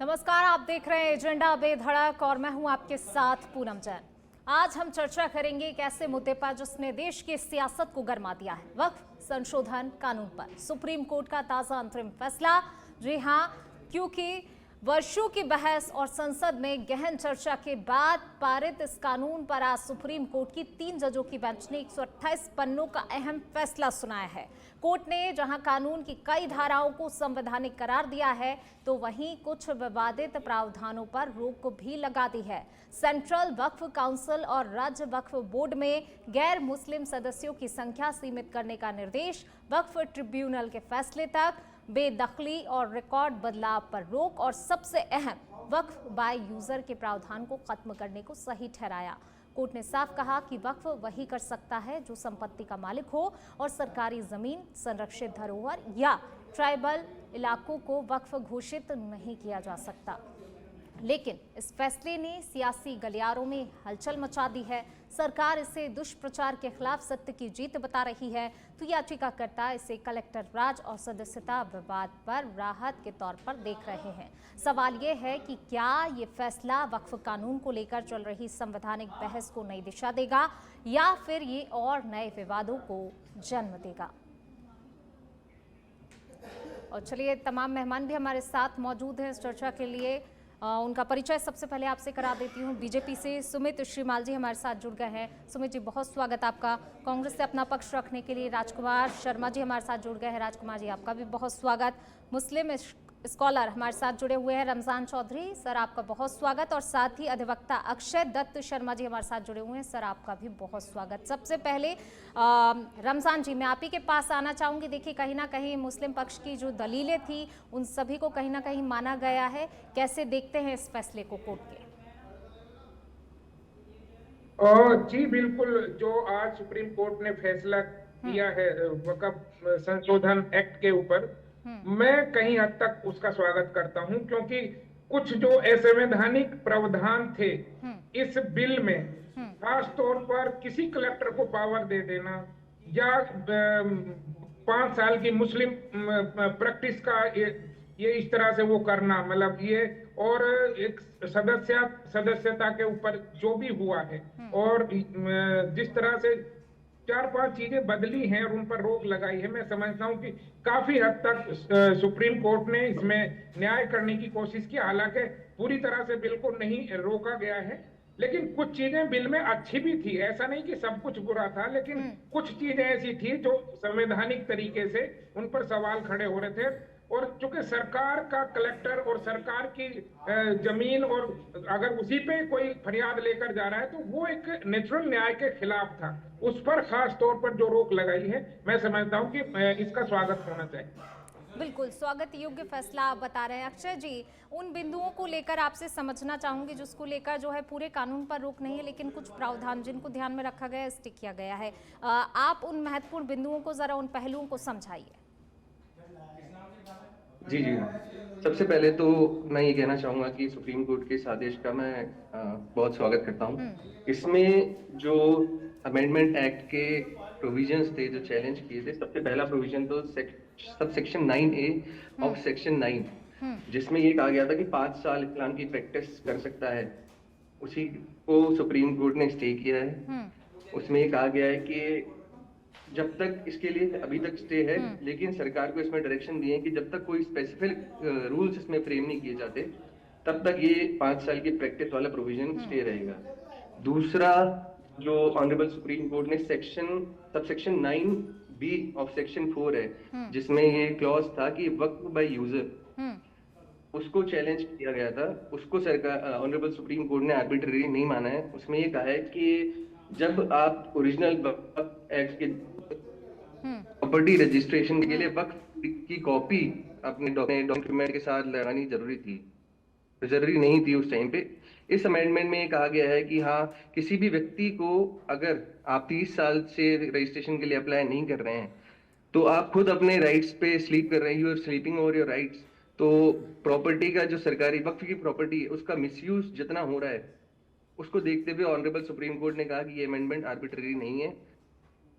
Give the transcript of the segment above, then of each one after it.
नमस्कार, आप देख रहे हैं एजेंडा बेधड़क और मैं हूं आपके साथ पूनम जैन। आज हम चर्चा करेंगे एक ऐसे मुद्दे पर जिसने देश की सियासत को गरमा दिया है, वक्फ संशोधन कानून पर सुप्रीम कोर्ट का ताजा अंतरिम फैसला। जी हां, क्योंकि वर्षों की बहस और संसद में गहन चर्चा के बाद पारित इस कानून पर आज सुप्रीम कोर्ट की 3 जजों की बेंच ने 128 पन्नों का अहम फैसला सुनाया है। कोर्ट ने जहां कानून की कई धाराओं को संवैधानिक करार दिया है, तो वहीं कुछ विवादित प्रावधानों पर रोक भी लगा दी है। सेंट्रल वक्फ काउंसिल और राज्य वक्फ बोर्ड में गैर मुस्लिम सदस्यों की संख्या सीमित करने का निर्देश, वक्फ ट्रिब्यूनल के फैसले तक, बेदखली और रिकॉर्ड बदलाव पर रोक और सबसे अहम वक्फ बाय यूजर के प्रावधान को खत्म करने को सही ठहराया। कोर्ट ने साफ कहा कि वक्फ वही कर सकता है जो संपत्ति का मालिक हो और सरकारी जमीन, संरक्षित धरोहर या ट्राइबल इलाकों को वक्फ घोषित नहीं किया जा सकता। लेकिन इस फैसले ने सियासी गलियारों में हलचल मचा दी है। सरकार इसे दुष्प्रचार के खिलाफ सत्य की जीत बता रही है, तो याचिकाकर्ता इसे कलेक्टर राज और सदस्यता विवाद पर राहत के तौर पर देख रहे हैं। सवाल ये है कि क्या ये फैसला वक्फ कानून को लेकर चल रही संवैधानिक बहस को नई दिशा देगा या फिर ये और नए विवादों को जन्म देगा। और चलिए, तमाम मेहमान भी हमारे साथ मौजूद हैं इस चर्चा के लिए। उनका परिचय सबसे पहले आपसे करा देती हूँ। बीजेपी से सुमित श्रीमाल जी हमारे साथ जुड़ गए हैं। सुमित जी, बहुत स्वागत आपका। कांग्रेस से अपना पक्ष रखने के लिए राजकुमार शर्मा जी हमारे साथ जुड़ गए हैं। राजकुमार जी, आपका भी बहुत स्वागत। मुस्लिम स्कॉलर हमारे साथ जुड़े हुए हैं रमजान चौधरी, सर आपका बहुत स्वागत। और साथ ही अधिवक्ता अक्षय दत्त शर्मा जी हमारे साथ जुड़े हुए हैं, सर आपका भी बहुत स्वागत। सबसे पहले रमजान जी, मैं आप ही के पास आना चाहूंगी। देखिए, कहीं ना कहीं मुस्लिम पक्ष की जो दलीलें थी उन सभी को कहीं ना कहीं माना गया है। कैसे देखते हैं इस फैसले को कोर्ट के? जी बिल्कुल, जो आज सुप्रीम कोर्ट ने फैसला किया है वक्फ संशोधन एक्ट के ऊपर, मैं कहीं हद तक उसका स्वागत करता हूं, क्योंकि कुछ जो असंवैधानिक प्रावधान थे इस बिल में, खास तौर पर किसी कलेक्टर को पावर दे देना या 5 साल की मुस्लिम प्रैक्टिस का ये इस तरह से वो करना, मतलब ये, और एक सदस्यता के ऊपर जो भी हुआ है, और जिस तरह से 4-5 चीजें बदली हैं और उन पर रोक लगाई है, मैं समझता हूं कि काफी हद तक सुप्रीम कोर्ट ने इसमें न्याय करने की कोशिश की। हालांकि पूरी तरह से बिल्कुल नहीं रोका गया है, लेकिन कुछ चीजें बिल में अच्छी भी थी। ऐसा नहीं कि सब कुछ बुरा था, लेकिन कुछ चीजें ऐसी थी जो संवैधानिक तरीके से उन पर सवाल खड़े हो रहे थे। और चूंकि सरकार का कलेक्टर और सरकार की जमीन, और अगर उसी पे कोई फरियाद लेकर जा रहा है तो वो एक नेचुरल न्याय के खिलाफ था। उस पर खास तौर पर जो रोक लगाई है, मैं समझता हूं कि इसका स्वागत होना चाहिए। बिल्कुल स्वागत योग्य फैसला आप बता रहे हैं। अक्षय जी, उन बिंदुओं को लेकर आपसे समझना चाहूंगी जिसको लेकर जो है पूरे कानून पर रोक नहीं है, लेकिन कुछ प्रावधान जिनको ध्यान में रखा गया है, स्टिक किया गया है। आप उन महत्वपूर्ण बिंदुओं को, जरा उन पहलुओं को समझाइए। जी जी हाँ। सबसे पहले तो मैं ये कहना चाहूंगा कि सुप्रीम कोर्ट के इस आदेश का मैं बहुत स्वागत करता हूँ। इसमें जो अमेंडमेंट एक्ट के प्रोविजंस थे जो चैलेंज किए थे, सबसे पहला प्रोविजन तो sub section 9A of section 9, जिसमें ये कहा गया था कि 5 साल इस्लाम की प्रैक्टिस कर सकता है, उसी को सुप्रीम कोर्ट ने स्टे किया है। उसमें ये कहा गया है कि जब तक, इसके लिए अभी तक स्टे है, लेकिन सरकार को इसमें डायरेक्शन दिए कि जब तक कोई स्पेसिफिक रूल्स इसमें फ्रेम नहीं किए जाते, तब तक ये 5 साल की प्रैक्टिस वाला प्रोविजन स्टे रहेगा। दूसरा, जो ऑनरेबल सुप्रीम कोर्ट ने सबसेक्शन 9B ऑफ सेक्शन 4 है, जिसमें ये क्लॉज था कि वक्फ बाय यूजर, उसको चैलेंज किया गया था। उसको सरकार, ऑनरेबल सुप्रीम कोर्ट ने आर्बिट्रेरी नहीं माना है। उसमें ये कहा है कि जब आप ओरिजिनल वक्फ एक्ट के प्रॉपर्टी रजिस्ट्रेशन के लिए वक्फ की कॉपी अपने डॉक्यूमेंट के साथ लगानी जरूरी नहीं थी उस टाइम पे। इस अमेंडमेंट में ये कहा गया है कि हाँ, किसी भी व्यक्ति को, अगर आप 30 साल से रजिस्ट्रेशन के लिए अप्लाई नहीं कर रहे हैं, तो आप खुद अपने राइट्स पे स्लीप कर रहे हैं, you are sleeping over your rights, तो प्रॉपर्टी का, जो सरकारी वक्फ की प्रॉपर्टी है, उसका मिसयूज जितना हो रहा है, उसको देखते हुए ऑनरेबल सुप्रीम कोर्ट ने कहा कि ये अमेंडमेंट आर्बिट्रेरी नहीं है।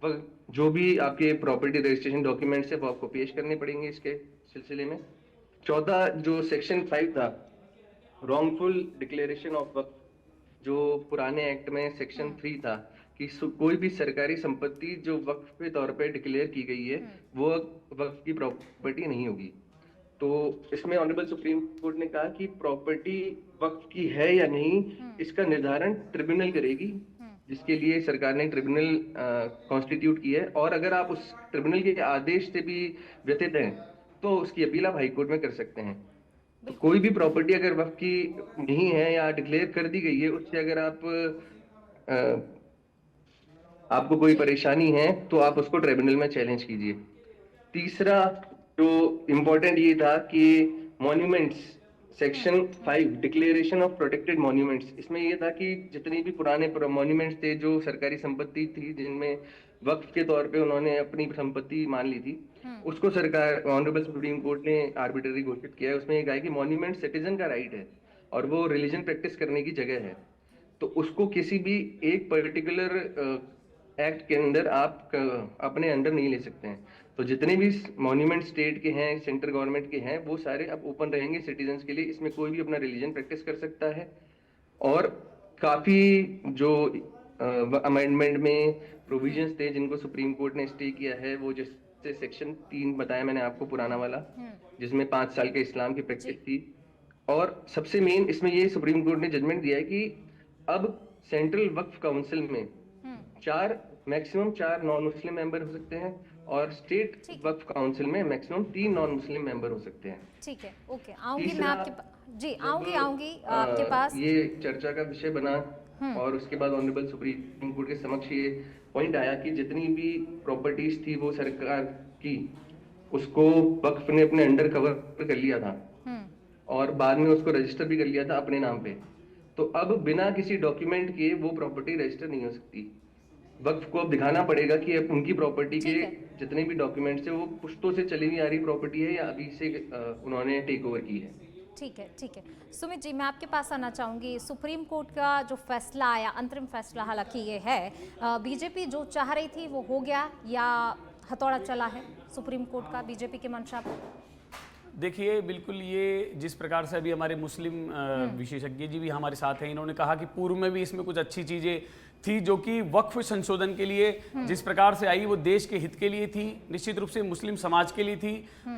जो भी आपके प्रॉपर्टी रजिस्ट्रेशन डॉक्यूमेंट्स है वो आपको पेश करने पड़ेंगे इसके सिलसिले में। चौथा, जो सेक्शन 5 था, रॉन्गफुल डिक्लेरेशन ऑफ वक्फ, जो पुराने एक्ट में सेक्शन 3 था कि कोई भी सरकारी संपत्ति जो वक्फ के तौर पे डिक्लेयर की गई है वो वक्फ की प्रॉपर्टी नहीं होगी। तो इसमें ऑनरेबल सुप्रीम कोर्ट ने कहा कि प्रॉपर्टी वक्फ की है या नहीं इसका निर्धारण ट्रिब्यूनल करेगी, जिसके लिए सरकार ने ट्रिब्यूनल कॉन्स्टिट्यूट किया है। और अगर आप उस ट्रिब्यूनल के आदेश से भी व्यथित हैं तो उसकी अपील आप हाईकोर्ट में कर सकते हैं। तो कोई भी प्रॉपर्टी अगर वक्फ की नहीं है या डिक्लेयर कर दी गई है, उससे अगर आपको कोई परेशानी है तो आप उसको ट्रिब्यूनल में चैलेंज कीजिए। तीसरा जो इम्पोर्टेंट ये था कि monuments section 5 declaration of protected monuments, इसमें ये था कि जितनी भी पुराने मॉन्यूमेंट्स थे जो सरकारी संपत्ति थी जिनमें वक्फ के तौर पे उन्होंने अपनी संपत्ति मान ली थी, उसको सरकार ऑनरेबल सुप्रीम कोर्ट ने आर्बिट्ररी घोषित किया है। उसमें ये कहा है कि मॉन्यूमेंट सिटीजन का राइट है और वो रिलीजन प्रैक्टिस करने की जगह है, तो उसको किसी भी एक पर्टिकुलर एक्ट के अंदर आप अपने अंडर नहीं ले सकते हैं। तो जितने भी मॉन्यूमेंट स्टेट के हैं, सेंट्रल गवर्नमेंट के हैं, वो सारे अब ओपन रहेंगे सिटीजन्स के लिए। इसमें कोई भी अपना रिलीजन प्रैक्टिस कर सकता है। और काफी जो अमेंडमेंट में प्रोविजंस थे जिनको सुप्रीम कोर्ट ने स्टे किया है, वो जैसे सेक्शन 3 बताया मैंने आपको पुराना वाला, जिसमें 5 साल के इस्लाम की प्रैक्टिस थी। और सबसे मेन इसमें ये सुप्रीम कोर्ट ने जजमेंट दिया है कि अब सेंट्रल वक्फ काउंसिल में मैक्सिमम 4 नॉन मुस्लिम मेंबर हो सकते हैं और स्टेट वक्फ काउंसिल में मैक्सिमम 3 नॉन मुस्लिम मेंबर हो सकते हैं। ठीक है, ओके, आऊंगी मैं आपके जी आऊंगी आपके पास। ये चर्चा का विषय बना और उसके बाद ऑनरेबल सुप्रीम कोर्ट के समक्ष ये पॉइंट आया कि जितनी भी प्रॉपर्टीज थी वो सरकार की, उसको वक्फ ने अपने अंडर कवर कर लिया था और बाद में उसको रजिस्टर भी कर लिया था अपने नाम पे। तो अब बिना किसी डॉक्यूमेंट के वो प्रॉपर्टी रजिस्टर नहीं हो सकती। वक्फ को अब दिखाना पड़ेगा कि अब उनकी प्रॉपर्टी के जितने भी डॉक्यूमेंट्स है वो पुश्तों से चली हुई आ रही प्रॉपर्टी है या अभी से उन्होंने टेक ओवर की है। ठीक है। सुमित जी, मैं आपके पास आना चाहूंगी। सुप्रीम कोर्ट का जो फैसला आया, अंतरिम फैसला हालांकि ये है, बीजेपी जो चाह रही थी वो हो गया या हथौड़ा चला है सुप्रीम कोर्ट का बीजेपी के मंशा पर? देखिए, बिल्कुल ये जिस प्रकार से अभी हमारे मुस्लिम विशेषज्ञ जी भी हमारे साथ हैं, इन्होंने कहा कि पूर्व में भी इसमें कुछ अच्छी चीज़ें थी जो कि वक्फ संशोधन के लिए जिस प्रकार से आई वो देश के हित के लिए थी, निश्चित रूप से मुस्लिम समाज के लिए थी,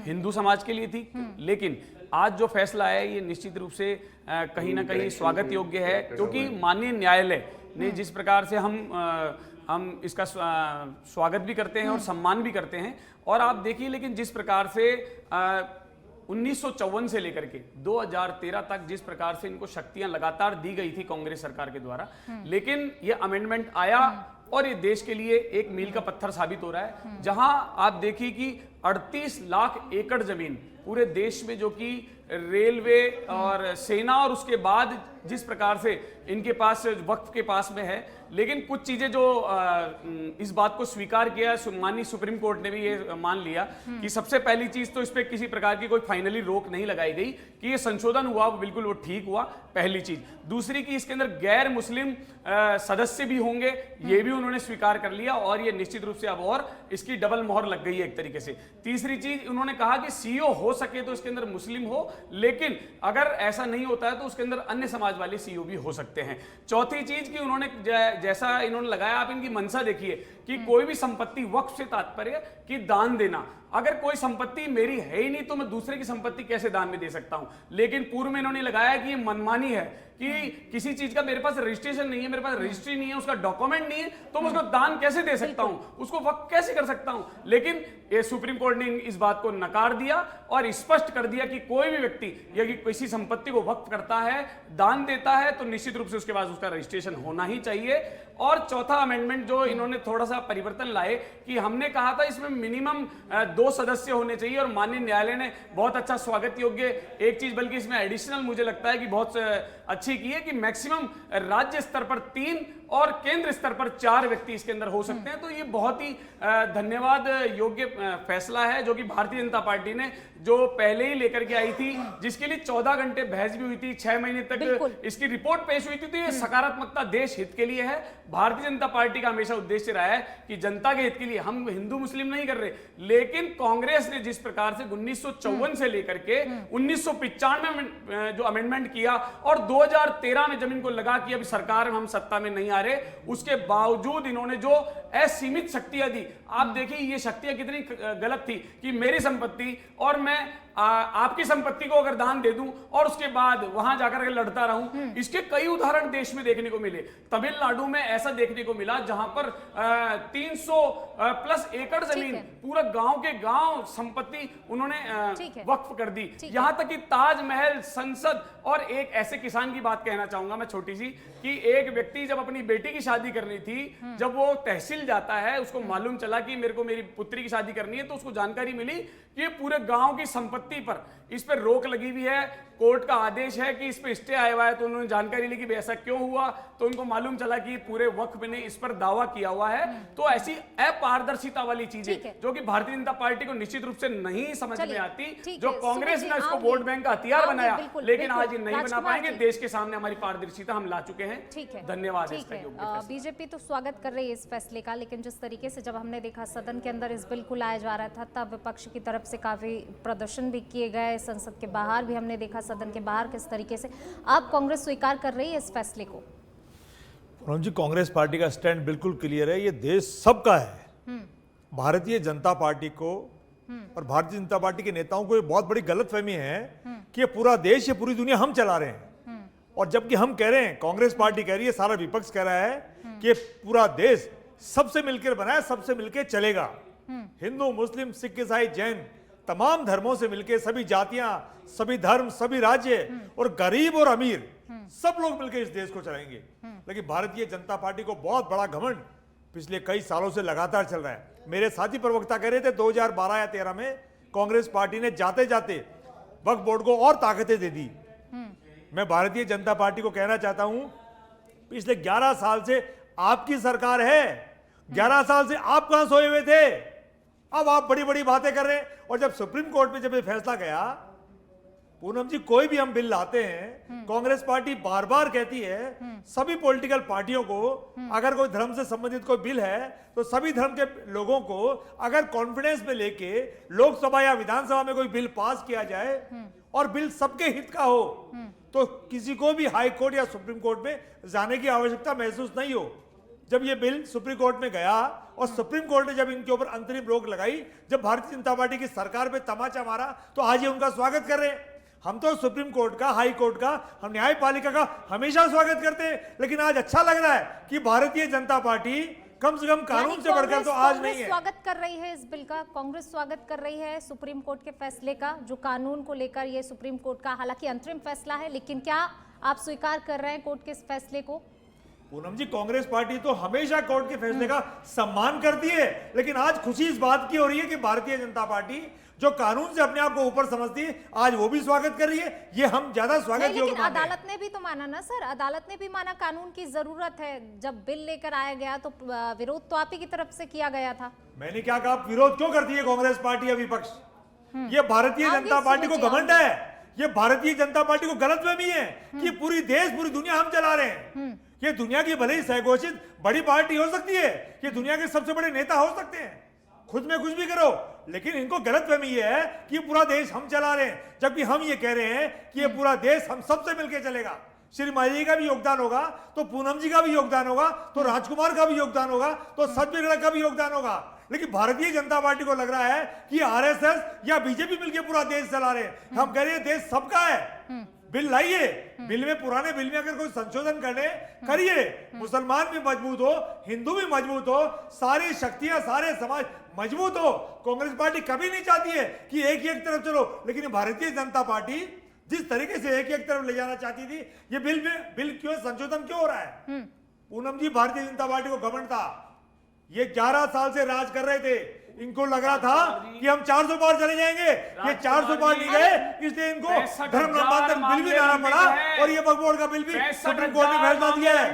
हिंदू समाज के लिए थी। लेकिन आज जो फैसला है ये निश्चित रूप से कहीं ना कहीं स्वागत योग्य है, क्योंकि माननीय न्यायालय ने जिस प्रकार से हम इसका स्वागत भी करते हैं और सम्मान भी करते हैं। और आप देखिए, लेकिन जिस प्रकार से 1954 से लेकर के 2013 तक जिस प्रकार से इनको शक्तियां लगातार दी गई थी कांग्रेस सरकार के द्वारा, लेकिन ये अमेंडमेंट आया और ये देश के लिए एक मील का पत्थर साबित हो रहा है। जहां आप देखिए कि 38 लाख एकड़ जमीन पूरे देश में जो कि रेलवे और सेना और उसके बाद जिस प्रकार से इनके पास वक्फ के पास में है, लेकिन कुछ चीजें जो इस बात को स्वीकार किया, माननीय सुप्रीम कोर्ट ने भी ये मान लिया कि सबसे पहली चीज तो इस पे किसी प्रकार की कोई फाइनली रोक नहीं लगाई गई कि ये संशोधन हुआ बिल्कुल वो ठीक हुआ, पहली चीज। दूसरी कि इसके अंदर गैर मुस्लिम सदस्य भी होंगे, ये भी उन्होंने स्वीकार कर लिया और ये निश्चित रूप से अब और इसकी डबल मोहर लग गई है एक तरीके से। तीसरी चीज उन्होंने कहा कि सीईओ हो सके तो इसके अंदर मुस्लिम हो, लेकिन अगर ऐसा नहीं होता है तो उसके अंदर अन्य समाज वाले सीईओ भी हो सकते हैं। चौथी चीज कि उन्होंने जैसा इन्होंने लगाया, आप इनकी मंशा देखिए कि कोई भी संपत्ति, वक्फ से तात्पर्य कि दान देना, अगर कोई संपत्ति मेरी है ही नहीं तो मैं दूसरे की संपत्ति कैसे दान में दे सकता हूं। लेकिन पूर्व में इन्होंने लगाया कि ये मनमानी है कि किसी चीज का मेरे पास रजिस्ट्रेशन नहीं है, मेरे पास रजिस्ट्री नहीं है, उसका डॉक्यूमेंट नहीं है, तो मैं उसको दान कैसे दे सकता हूं, उसको वक्फ कैसे कर सकता हूं। लेकिन ये सुप्रीम कोर्ट ने इस बात को नकार दिया और स्पष्ट कर दिया कि कोई भी व्यक्ति यदि किसी संपत्ति को वक्फ करता है, दान देता है, तो निश्चित रूप से उसके पास उसका रजिस्ट्रेशन होना ही चाहिए। और चौथा अमेंडमेंट जो इन्होंने थोड़ा सा परिवर्तन लाए कि हमने कहा था इसमें मिनिमम 2 सदस्य होने चाहिए, और माननीय न्यायालय ने बहुत अच्छा स्वागत योग्य एक चीज, बल्कि इसमें एडिशनल मुझे लगता है कि बहुत अच्छी की है कि मैक्सिमम राज्य स्तर पर 3 और केंद्र स्तर पर 4 व्यक्ति इसके अंदर हो सकते हैं। तो ये बहुत ही धन्यवाद योग्य फैसला है जो कि भारतीय जनता पार्टी ने जो पहले ही लेकर के आई थी, जिसके लिए 14 घंटे बहस भी हुई थी, 6 महीने तक इसकी रिपोर्ट पेश हुई थी। तो ये सकारात्मकता देश हित के लिए है। भारतीय जनता पार्टी का हमेशा उद्देश्य रहा है कि जनता के हित के लिए, हम हिंदू मुस्लिम नहीं कर रहे। लेकिन कांग्रेस ने जिस प्रकार से 1954 से लेकर के 1995 में जो अमेंडमेंट किया और 2013 में जब इनको लगा कि अभी सरकार हम सत्ता में नहीं आ रहे, उसके बावजूद इन्होंने जो असीमित शक्तियां दी, आप देखिए ये शक्तियां कितनी गलत थी कि मेरी संपत्ति और मैं आपकी संपत्ति को अगर दान दे दूं और उसके बाद वहां जाकर के लड़ता रहूं। इसके कई उदाहरण देश में देखने को मिले। तमिलनाडु में ऐसा देखने को मिला जहां पर 300 प्लस एकड़ जमीन, पूरा गांव के गांव संपत्ति उन्होंने वक्फ कर दी। यहां तक कि ताजमहल, संसद, और एक ऐसे किसान की बात कहना चाहूंगा मैं छोटी सी, कि एक व्यक्ति जब अपनी बेटी की शादी करनी थी, जब वो तहसील जाता है, उसको मालूम चला कि मेरे को मेरी पुत्री की शादी करनी है, तो उसको जानकारी मिली कि पूरे गांव की संपत्ति पर इस पर रोक लगी हुई है, कोर्ट का आदेश है कि इस पे स्टे आया हुआ है। तो उन्होंने जानकारी ली कि ऐसा क्यों हुआ, तो उनको मालूम चला कि पूरे वक्फ ने इस पर दावा किया हुआ है। तो ऐसी अपारदर्शिता वाली चीजें जो कि भारतीय जनता पार्टी को निश्चित रूप से नहीं समझ में आती, जो कांग्रेस ने इसको वोट बैंक का हथियार बनाया, लेकिन आज ये नहीं बना पाएंगे। देश के सामने हमारी पारदर्शिता हम ला चुके हैं। धन्यवाद। बीजेपी तो स्वागत कर रही है इस फैसले का, लेकिन जिस तरीके से जब हमने देखा सदन के अंदर इस बिल को लाया जा रहा था, तब विपक्ष की तरफ से काफी प्रदर्शन भी किए गए। संसद के बाहर भी हमने देखा, सदन के बाहर किस तरीके से अब कांग्रेस स्वीकार कर रही है इस फैसले को। पूनम जी, कांग्रेस पार्टी का स्टैंड बिल्कुल क्लियर है। ये देश सबका है। भारतीय जनता पार्टी को और भारतीय जनता पार्टी के नेताओं को ये बहुत बड़ी गलतफहमी है कि ये पूरा देश, ये पूरी दुनिया हम चला रहे हैं। और जबकि हम कह रहे हैं, कांग्रेस पार्टी कह रही है, सारा विपक्ष कह रहा है कि ये पूरा देश सबसे मिलकर बना है, सबसे मिलकर चलेगा। हिंदू, मुस्लिम, सिख, ईसाई, जैन, तमाम धर्मों से मिलकर, सभी जातियां, सभी धर्म, सभी राज्य और गरीब और अमीर, सब लोग मिलकर इस देश को चलाएंगे। लेकिन भारतीय जनता पार्टी को बहुत बड़ा घमंड पिछले कई सालों से लगातार चल रहा है। मेरे साथी प्रवक्ता कह रहे थे 2012 या 13 में कांग्रेस पार्टी ने जाते जाते वक्फ बोर्ड को और ताकतें दे दी। मैं भारतीय जनता पार्टी को कहना चाहता हूं, पिछले 11 साल से आपकी सरकार है। 11 साल से आप कहां सोए हुए थे? अब आप बड़ी बड़ी बातें कर रहे हैं। और जब सुप्रीम कोर्ट में जब ये फैसला गया, पूनम जी, कोई भी हम बिल लाते हैं, कांग्रेस पार्टी बार बार कहती है सभी पॉलिटिकल पार्टियों को, अगर कोई धर्म से संबंधित कोई बिल है तो सभी धर्म के लोगों को अगर कॉन्फिडेंस में लेके लोकसभा या विधानसभा में कोई बिल पास किया जाए और बिल सबके हित का हो, तो किसी को भी हाई कोर्ट या सुप्रीम कोर्ट में जाने की आवश्यकता महसूस नहीं हो। जब ये बिल सुप्रीम कोर्ट में गया और सुप्रीम कोर्ट ने जब इनके ऊपर अंतरिम रोक लगाई, जब भारतीय जनता पार्टी की सरकार पे तमाचा मारा, तो आज ये उनका स्वागत कर रहे हैं। हम तो सुप्रीम कोर्ट का, हाई कोर्ट का, हम न्यायपालिका का हमेशा स्वागत करते हैं, लेकिन आज अच्छा लग रहा है कि भारतीय जनता पार्टी कम से कम कानून से बढ़कर तो आज नहीं है। स्वागत कर रही है इस बिल का, कांग्रेस स्वागत कर रही है सुप्रीम कोर्ट के फैसले का, जो कानून को लेकर ये सुप्रीम कोर्ट का हालांकि अंतरिम फैसला है, लेकिन क्या आप स्वीकार कर रहे हैं कोर्ट के इस फैसले को? पूनम जी, कांग्रेस पार्टी तो हमेशा कोर्ट के फैसले का सम्मान करती है, लेकिन आज खुशी इस बात की हो रही है कि भारतीय जनता पार्टी जो कानून से अपने आप को ऊपर समझती है, आज वो भी स्वागत कर रही है। ये हम ज्यादा स्वागत योग्य मानते हैं। अदालत ने भी तो माना ना सर, अदालत ने भी माना कानून की जरूरत है। जब बिल लेकर आया गया तो विरोध तो आप ही की तरफ से किया गया था। मैंने क्या कहा, विरोध क्यों करती है कांग्रेस पार्टी या विपक्ष? ये भारतीय जनता पार्टी को घमंड है, ये भारतीय जनता पार्टी को गलतफहमी है कि पूरी देश, पूरी दुनिया हम चला रहे हैं। ये दुनिया की भले ही सहघोषित बड़ी पार्टी हो सकती है, ये दुनिया के सबसे बड़े नेता हो सकते हैं, खुद में कुछ भी करो, लेकिन इनको गलतफहमी ये है कि पूरा देश हम चला रहे हैं, जबकि हम ये कह रहे हैं कि ये पूरा देश हम सबसे मिलकर चलेगा। श्री माली का भी योगदान होगा, तो पूनम जी का भी योगदान होगा, तो राजकुमार का भी योगदान होगा, तो सतबीर का भी योगदान होगा। लेकिन भारतीय जनता पार्टी को लग रहा है कि आरएसएस या बीजेपी मिलकर पूरा देश चला रहे हैं। हम कह रहे हैं देश सबका है। बिल लाइए, बिल में, पुराने बिल में अगर कोई संशोधन करने करिए, मुसलमान भी मजबूत हो, हिंदू भी मजबूत हो, सारी शक्तियां, सारे समाज मजबूत हो। कांग्रेस पार्टी कभी नहीं चाहती है कि एक ही एक तरफ चलो, लेकिन भारतीय जनता पार्टी जिस तरीके से एक एक तरफ ले जाना चाहती थी, ये बिल क्यों संशोधन क्यों हो रहा है? पूनम जी, भारतीय जनता पार्टी को घमंड था। ये 11 साल से राज कर रहे थे, इनको लग रहा था कि हम 400 पार चले जाएंगे, ये 400 पार नहीं गए, इसलिए इनको धर्म नामांतर बिल भी लाना पड़ा और ये वक्फ बोर्ड का बिल भी सुप्रीम कोर्ट ने फैसला दिया है।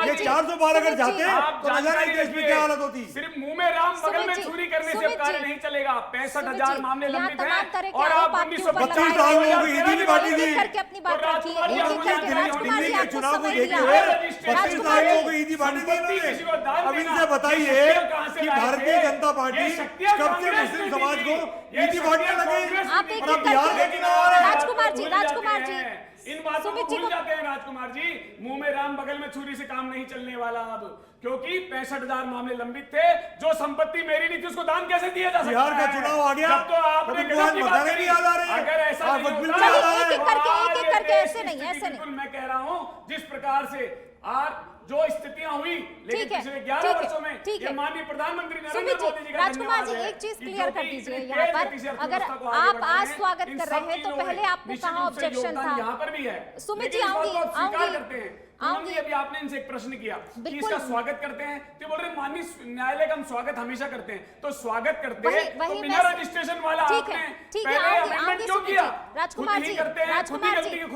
ये 412 अगर जाते तो न जाने देश में क्या हालत होती। सिर्फ मुंह में राम बगल में छुरी करने से कार्य नहीं चलेगा। 65,000 मामले लंबित हैं और आप 25 साल लोगों को ईदी नहीं बांटी थी। दिल्ली के चुनाव को देखते हुए 25 साल लोगों को ईदी बांटी थी इन्होंने। अब इनसे बताइए कि भारतीय जनता पार्टी कब से मुस्लिम समाज को ईदी बांटने लगे। आप एक और बिहार के चुनाव राजकुमार जी इन बातों को भूल जाते हैं राजकुमार जी। मुंह में राम बगल में छुरी से काम नहीं चलने वाला अब, क्योंकि 65,000 मामले लंबित थे। जो संपत्ति मेरी नहीं थी उसको दान कैसे दिया जा सकता है? बिहार का चुनाव आ गया, जब तो आपने गजब की बात करी। अगर ऐसा नहीं होता, एक-एक करके ऐसे नहीं, ऐसे नहीं। मैं कह रहा हूं जिस प्रकार से आज जो स्थितियां हुई, लेकिन पिछले 11 वर्षों में ये माननीय प्रधानमंत्री नरेंद्र मोदी जी का राजकुमार जी एक चीज क्लियर कर दीजिए यहाँ पर। अगर आप आज स्वागत कर रहे हैं तो पहले आपने कहा ऑब्जेक्शन था। यहाँ पर भी है। सुमित जी आऊंगी। अभी आपने इनसे एक प्रश्न किया कि इसका स्वागत करते हैं, तो बोल रहे माननीय न्यायालय का हम स्वागत हमेशा करते हैं। तो स्वागत करते हैं तो बिना रजिस्ट्रेशन वाला आपने पहले अमेंडमेंट क्यों किया? राजकुमार जी,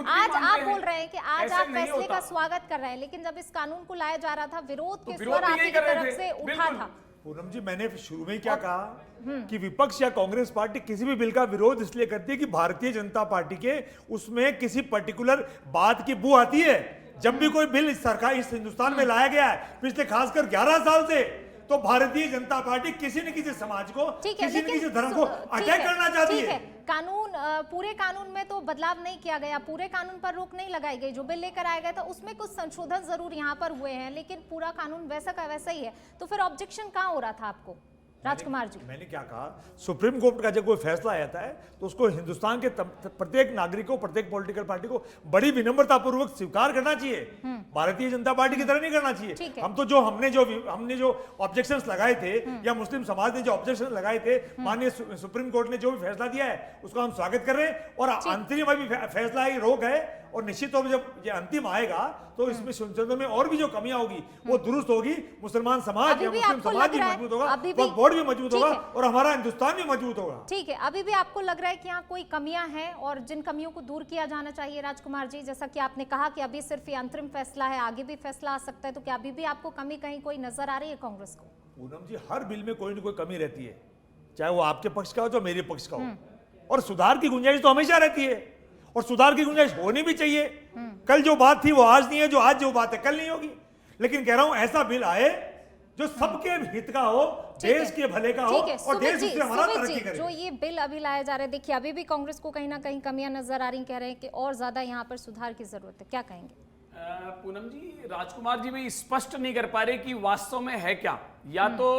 आज आप बोल रहे हैं कि आज आप फैसले का स्वागत कर रहे हैं, लेकिन जब इस कानून को लाया जा रहा था विरोध के स्वर आपकी तरफ से उठा था। पूनम जी, मैंने शुरू में क्या कहा कि विपक्ष या कांग्रेस पार्टी किसी भी बिल का विरोध इसलिए करती है कि भारतीय जनता पार्टी के उसमें किसी पर्टिकुलर बात की बू आती है। जब भी कोई बिल सरकार इस हिंदुस्तान में लाया गया है पिछले खासकर 11 साल से, तो भारतीय जनता पार्टी किसी न किसी समाज को, किसी न किसी धर्म को अटैक करना चाहती है। कानून, पूरे कानून में तो बदलाव नहीं किया गया, पूरे कानून पर रोक नहीं लगाई गई। जो बिल लेकर आया गया था उसमें कुछ संशोधन जरूर यहाँ पर हुए हैं, लेकिन पूरा कानून वैसा का वैसा ही है। तो फिर ऑब्जेक्शन कहाँ हो रहा था आपको राजकुमार जी? मैंने क्या कहा, सुप्रीम कोर्ट का जब कोई फैसला आता है तो उसको हिंदुस्तान के प्रत्येक नागरिक को, प्रत्येक पॉलिटिकल पार्टी को बड़ी विनम्रता पूर्वक स्वीकार करना चाहिए। भारतीय जनता पार्टी की तरह नहीं करना चाहिए। हम तो हमने जो ऑब्जेक्शंस लगाए थे या मुस्लिम समाज ने जो ऑब्जेक्शन लगाए थे, माननीय सुप्रीम कोर्ट ने जो भी फैसला दिया है उसको हम स्वागत कर रहे हैं। और अंतरिम अभी फैसला ही रोक है, और निश्चित तौर पर जब ये अंतिम आएगा तो इसमें संशोधन में और भी जो कमियां होगी वो दुरुस्त होगी। मुसलमान समाज या मुस्लिम समाज भी मजबूत होगा, वक्फ बोर्ड भी मजबूत होगा और हमारा हिंदुस्तान भी मजबूत होगा। ठीक है, अभी भी आपको लग रहा है कि यहाँ कोई कमियां हैं और जिन कमियों को दूर किया जाना चाहिए राजकुमार जी? जैसा कि आपने कहा कि अभी सिर्फ ये अंतरिम फैसला है, आगे भी फैसला आ सकता है, तो क्या अभी भी आपको कमी कहीं कोई नजर आ रही है कांग्रेस को? पूनम जी, हर बिल में कोई ना कोई कमी रहती है, चाहे वो आपके पक्ष का हो चाहे मेरे पक्ष का हो, और सुधार की गुंजाइश तो हमेशा रहती है और सुधार की गुंजाइश होनी भी चाहिए। कल जो बात थी वो आज नहीं है, जो आज जो बात है कल नहीं होगी। लेकिन कह रहा हूं ऐसा बिल आए जो सबके हित का हो, देश के भले का हो और देश इससे हमारा तरक्की करे। जो ये बिल अभी लाया जा रहा है, देखिए अभी भी कांग्रेस को कहीं ना कहीं कमियां नजर आ रही, कह रहे हैं कि और ज्यादा यहाँ पर सुधार की जरूरत है, क्या कहेंगे? पूनम जी, राजकुमार जी भी स्पष्ट नहीं कर पा रहे कि वास्तव में है क्या। या तो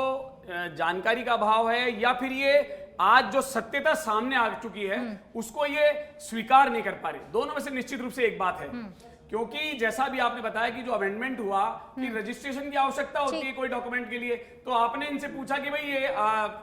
जानकारी का अभाव है या फिर ये आज जो सत्यता सामने आ चुकी है उसको ये स्वीकार नहीं कर पा रहे। दोनों में से निश्चित रूप से एक बात है, क्योंकि जैसा भी आपने बताया कि जो अमेंडमेंट हुआ कि रजिस्ट्रेशन की आवश्यकता होती है कोई डॉक्यूमेंट के लिए, तो आपने इनसे पूछा कि भाई ये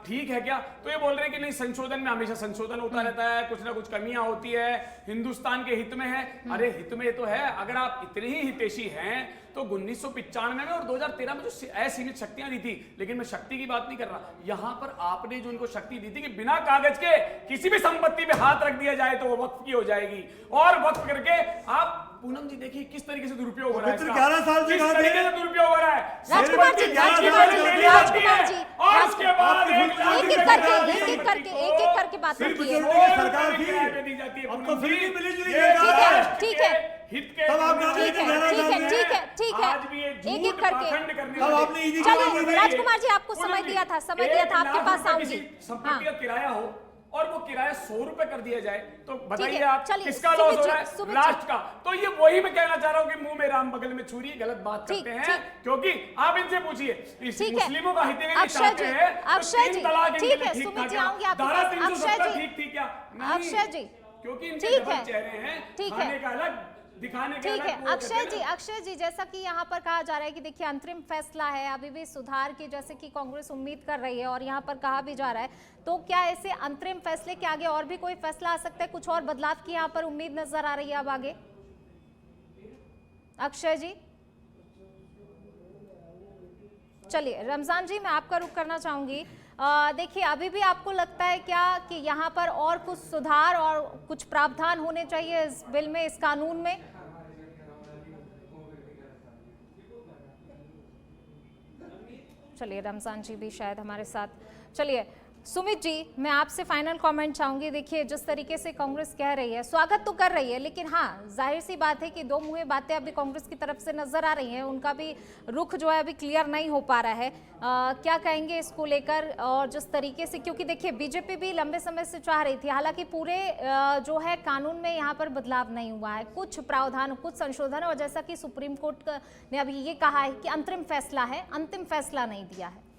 ठीक है क्या, तो ये बोल रहे हैं कि नहीं, संशोधन में हमेशा संशोधन होता रहता है, कुछ ना कुछ कमियां होती है, हिंदुस्तान के हित में है। अरे हित में तो है, अगर आप इतने ही हितैषी हैं तो 1995 में और 2013 में जो असीमित शक्तियां दी थी, लेकिन मैं शक्ति की बात नहीं कर रहा, यहां पर आपने जो इनको शक्ति दी थी कि बिना कागज के किसी भी संपत्ति पे हाथ रख दिया जाए तो वो वक्फ की हो जाएगी, और वक्फ करके आप पूनम जी देखिए किस तरीके से दुरुपयोग हो रहा है, 11 साल से किस तरीके से दुरुपयोग हो रहा है। राजकुमार जी, और उसके बाद एक एक करके बात कीजिए। सरकार दी जाती है, हमको फ्री मिली जुली ठीक है, हित के तब आप ठीक है, एक एक करके। चलिए राजकुमार जी, आपको समझ दिया था, आपके पास आऊंगी। संपत्ति का किराया हो और वो किराया 100 रुपए कर दिया जाए तो बताइए आप चलिए, किसका लॉस हो रहा है? राष्ट्र का। तो ये वही मैं कहना चाह रहा हूं कि मुंह में राम बगल में छुरी, गलत बात करते हैं, क्योंकि आप इनसे पूछिए मुस्लिमों का हित चाहते हैं, अक्षय जी, ठीक है, सुमित जी आऊंगी आपके धारा पास। 317 ठीक थी क्या? अक्षय जी, क्योंकि इनके डबल चेहरे हैं, ठीक खाने का अलग, दिखाने के ठीक है। अलग। अक्षय जी, जैसा कि यहाँ पर कहा जा रहा है कि देखिए अंतरिम फैसला है, अभी भी सुधार की जैसे कि कांग्रेस उम्मीद कर रही है और यहाँ पर कहा भी जा रहा है, तो क्या ऐसे अंतरिम फैसले के आगे और भी कोई फैसला आ सकता है? कुछ और बदलाव की यहाँ पर उम्मीद नजर आ रही है अब आगे? अक्षय जी, चलिए रमजान जी, मैं आपका रुख करना चाहूंगी। देखिए अभी भी आपको लगता है क्या कि यहाँ पर और कुछ सुधार और कुछ प्रावधान होने चाहिए इस बिल में, इस कानून में? चलिए रमजान जी भी शायद हमारे साथ। चलिए सुमित जी, मैं आपसे फाइनल कमेंट चाहूंगी। देखिए जिस तरीके से कांग्रेस कह रही है, स्वागत तो कर रही है, लेकिन हाँ जाहिर सी बात है कि दो मुंहे बातें अभी कांग्रेस की तरफ से नजर आ रही हैं, उनका भी रुख जो है अभी क्लियर नहीं हो पा रहा है। क्या कहेंगे इसको लेकर? और जिस तरीके से, क्योंकि देखिए बीजेपी भी लंबे समय से चाह रही थी, हालांकि पूरे जो है कानून में यहाँ पर बदलाव नहीं हुआ है, कुछ प्रावधान, कुछ संशोधन, और जैसा कि सुप्रीम कोर्ट ने अभी ये कहा है कि अंतरिम फैसला है, अंतिम फैसला नहीं दिया है।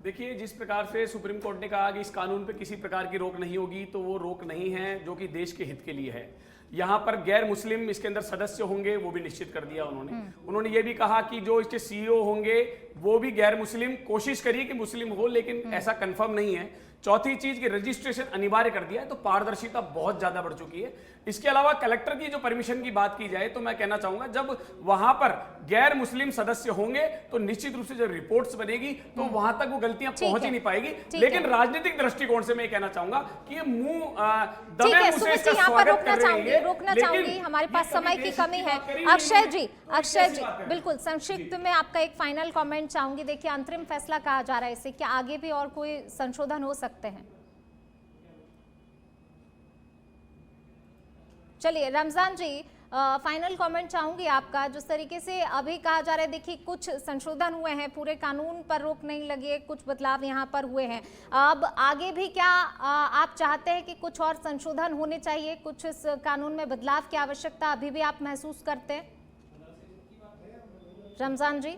देखिए जिस प्रकार से सुप्रीम कोर्ट ने कहा कि इस कानून पे किसी प्रकार की रोक नहीं होगी, तो वो रोक नहीं है जो कि देश के हित के लिए है। यहाँ पर गैर मुस्लिम इसके अंदर सदस्य होंगे, वो भी निश्चित कर दिया उन्होंने ये भी कहा कि जो इसके सीईओ होंगे वो भी गैर मुस्लिम, कोशिश करिए कि मुस्लिम हो, लेकिन ऐसा कंफर्म नहीं है। चौथी चीज की रजिस्ट्रेशन अनिवार्य कर दिया है, तो पारदर्शिता बहुत ज्यादा बढ़ चुकी है। इसके अलावा कलेक्टर की जो परमिशन की बात की जाए, तो मैं कहना चाहूंगा जब वहां पर गैर मुस्लिम सदस्य होंगे तो निश्चित रूप से जब रिपोर्ट्स बनेगी तो वहां तक वो गलतियां पहुंच ही नहीं पाएगी। लेकिन राजनीतिक दृष्टिकोण से मैं कहना चाहूंगा कि ये मुंह दबे मुंह से इसका स्वागत कर रही है। रोकना चाहूंगी, हमारे पास समय की कमी है। अक्षय जी बिल्कुल संक्षिप्त में आपका एक फाइनल कमेंट चाहूंगी। देखिए अंतरिम फैसला कहा जा रहा है, इससे क्या आगे भी और कोई संशोधन हो सकते हैं? चलिए रमजान जी, फाइनल कमेंट चाहूंगी आपका। जिस तरीके से अभी कहा जा रहा है, देखिए कुछ संशोधन हुए हैं, पूरे कानून पर रोक नहीं लगी है, कुछ बदलाव यहाँ पर हुए हैं। अब आगे भी क्या आप चाहते हैं कि कुछ और संशोधन होने चाहिए, कुछ इस कानून में बदलाव की आवश्यकता अभी भी आप महसूस करते हैं? रमजान जी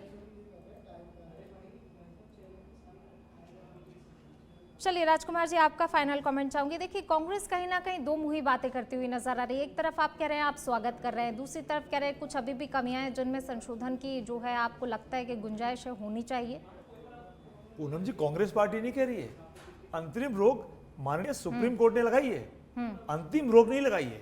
चलिए राजकुमार जी, आपका फाइनल कमेंट चाहूंगी। देखिए कांग्रेस कहीं ना कहीं दो मुही बातें करती हुई नजर आ रही है। एक तरफ आप कह रहे हैं आप स्वागत कर रहे हैं, दूसरी तरफ कह रहे हैं कुछ अभी भी कमियां हैं जिनमें संशोधन की जो है आपको लगता है कि गुंजाइश होनी चाहिए। पूनम जी, कांग्रेस पार्टी नहीं कह रही है, अंतरिम रोक माननीय सुप्रीम कोर्ट ने लगाई है, अंतिम रोक नहीं लगाई है।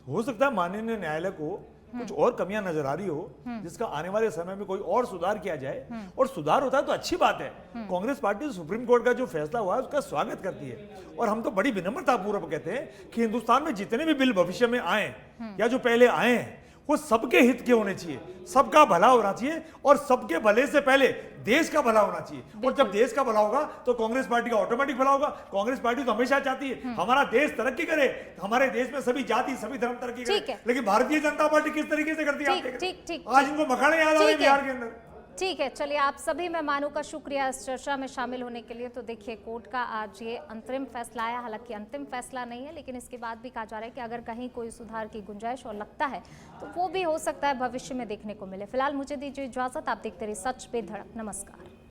हो सकता है माननीय न्यायालय को कुछ और कमियां नजर आ रही हो, जिसका आने वाले समय में कोई और सुधार किया जाए, और सुधार होता है तो अच्छी बात है। कांग्रेस पार्टी सुप्रीम कोर्ट का जो फैसला हुआ है उसका स्वागत करती है, और हम तो बड़ी विनम्रता पूर्वक कहते हैं कि हिंदुस्तान में जितने भी बिल भविष्य में आए या जो पहले आए हैं वो सबके हित के होने चाहिए, सबका भला होना चाहिए, और सबके भले से पहले देश का भला होना चाहिए। और जब देश का भला होगा तो कांग्रेस पार्टी का ऑटोमेटिक भला होगा। कांग्रेस पार्टी तो हमेशा चाहती है हमारा देश तरक्की करे, हमारे देश में सभी जाति सभी धर्म तरक्की करे, लेकिन भारतीय जनता पार्टी किस तरीके से करती है, आज इनको मखाने याद आ रहे हैं बिहार के अंदर। ठीक है, चलिए आप सभी मेहमानों का शुक्रिया इस चर्चा में शामिल होने के लिए। तो देखिए कोर्ट का आज ये अंतरिम फैसला आया, हालांकि अंतिम फैसला नहीं है, लेकिन इसके बाद भी कहा जा रहा है कि अगर कहीं कोई सुधार की गुंजाइश और लगता है तो वो भी हो सकता है भविष्य में देखने को मिले। फिलहाल मुझे दीजिए इजाजत, आप देखते रहिए सच पे धड़क। नमस्कार।